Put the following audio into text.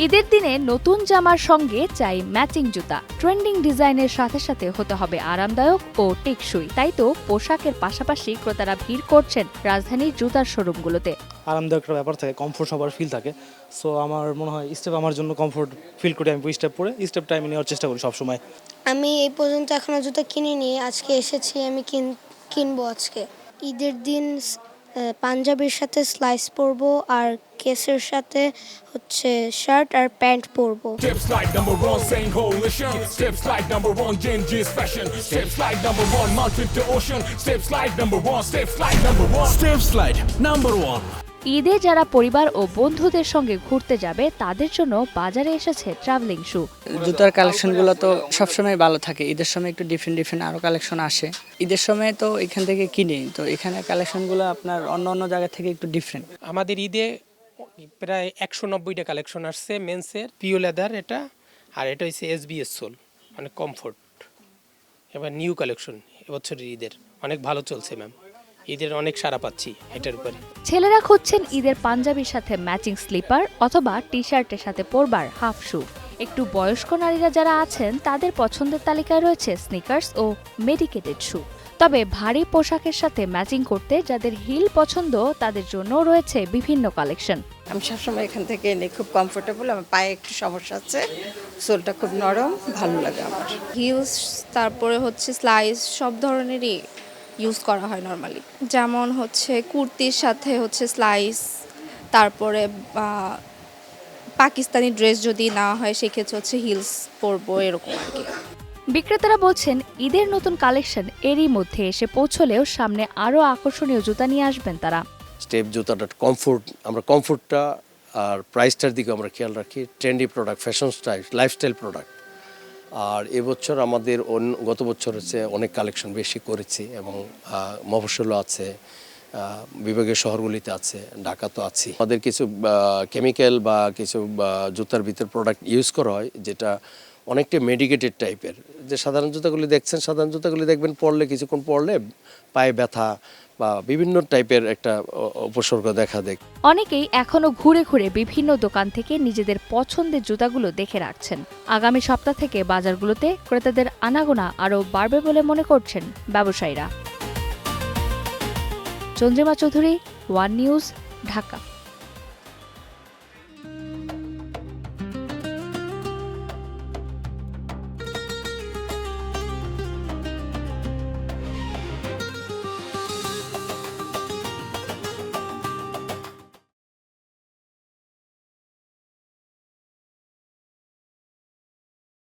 ঈদের দিনে নতুন জামার সঙ্গে চাই ম্যাচিং জুতা। ট্রেন্ডিং ডিজাইনের সাথে সাথে হতে হবে আরামদায়ক ও টেকসই। তাই তো পোশাকের পাশাপাশি ক্রেতারা ভিড় করছেন রাজধানীর জুতার শোরুমগুলোতে। আরামদায়ক একটা ব্যাপার থাকে, কমফোর্ট সবার ফিল থাকে। সো আমার মনে হয় স্টেপ আমার জন্য কমফোর্ট ফিল করে আমি স্টেপ পরে স্টেপটা আমি নেওয়ার চেষ্টা করি সবসময়। আমি এই পর্যন্ত এখনো জুতা কিনিনি, আজকে এসেছি, আমি কিনবো আজকে। ঈদের দিন পাঞ্জাবির সাথে স্লাইস পরবো আর কেসের সাথে হচ্ছে শার্ট আর প্যান্ট পরবো। Steps like number one, saying coalition. Steps like number one, Genji's fashion. Steps like number one, mountain to ocean. Steps like number one, steps like number one. Steps like number one. ঈদে যারা পরিবার ও বন্ধুদের সঙ্গে ঘুরতে যাবে তাদের জন্য বাজারে এসেছে ট্রাভেলিং শু। জুতার কালেকশনগুলো তো সবসময় ভালো থাকে, ঈদের সময় একটু ডিফারেন্ট আরও কালেকশন আসে। ঈদের সময় তো এখান থেকে কিনি, তো এখানে কালেকশনগুলো আপনার অন্য জায়গা থেকে একটু ডিফারেন্ট। আমাদের ঈদে প্রায় 190টা কালেকশন আসছে মেন্সের, পিও লেদার এটা, আর এটা হচ্ছে এসবিএস সোল, মানে কমফোর্ট। এবার নিউ কালেকশন এবছরের ঈদের অনেক ভালো চলছে ম্যাম, ঈদের অনেক সাড়া পাচ্ছি এটার উপরে। ছেলেরা খুঁজছেন ঈদের পাঞ্জাবির সাথে ম্যাচিং স্লিপার অথবা টি শার্টের সাথে পরবার হাফ শু। একটু বয়স্ক নারীরা যারা আছেন তাদের পছন্দের তালিকায় রয়েছে স্নিকার্স ও মেডিকেটেড শু। তবে ভারী পোশাকের সাথে ম্যাচিং করতে যাদের হিল পছন্দ তাদের জন্য রয়েছে বিভিন্ন কালেকশন। আমি সবসময় এখান থেকে এনে খুব কমফোর্টেবল। আমার পায়ে একটু সমস্যা আছে, সোলটা খুব নরম, ভালো লাগে আমার। হিলস, তারপরে হচ্ছে স্লাইস, সব ধরনেরই ইউজ করা হয় নর্মালি। যেমন হচ্ছে কুর্তির সাথে হচ্ছে স্লাইস, তারপরে পাকিস্তানি ড্রেস যদি না হয় সেক্ষেত্রে হচ্ছে হিলস পরবো, এরকম আর কি। বিক্রেতারা বলছেন ঈদের নতুন কালেকশন এরই মধ্যে এসে পৌঁছলেও সামনে আরও আকর্ষণীয় জুতা নিয়ে আসবেন তারা। স্টেপ জুতাটা কমফোর্ট, আমরা কমফোর্টটা আর প্রাইসটার দিকে আমরা খেয়াল রাখি। Trendy product, fashion style, lifestyle product. আর এবছর আমাদের গত বছর হচ্ছে অনেক কালেকশন বেশি করেছি এবং মফস্বলও আছে, বিভাগীয় শহরগুলিতে আছে, ঢাকা তো আছে। আমাদের কিছু কেমিক্যাল বা কিছু জুতার ভিতর প্রোডাক্ট ইউজ করা হয় যেটা অনেকটা মেডিকেটেড টাইপের। যে সাধারণ জুতাগুলি দেখছেন, সাধারণ জুতাগুলি দেখবেন পরলে কিছুক্ষণ পরলে পায়ে ব্যথা বা বিভিন্ন টাইপের একটা উপসর্গ দেখা দেয়। অনেকেই এখনো ঘুরে ঘুরে বিভিন্ন দোকান থেকে নিজেদের পছন্দের জুতাগুলো দেখে রাখছেন। আগামী সপ্তাহ থেকে বাজারগুলোতে ক্রেতাদের আনাগোনা আরও বাড়বে বলে মনে করছেন ব্যবসায়ীরা। Chandrima Chowdhury, one news, Dhaka.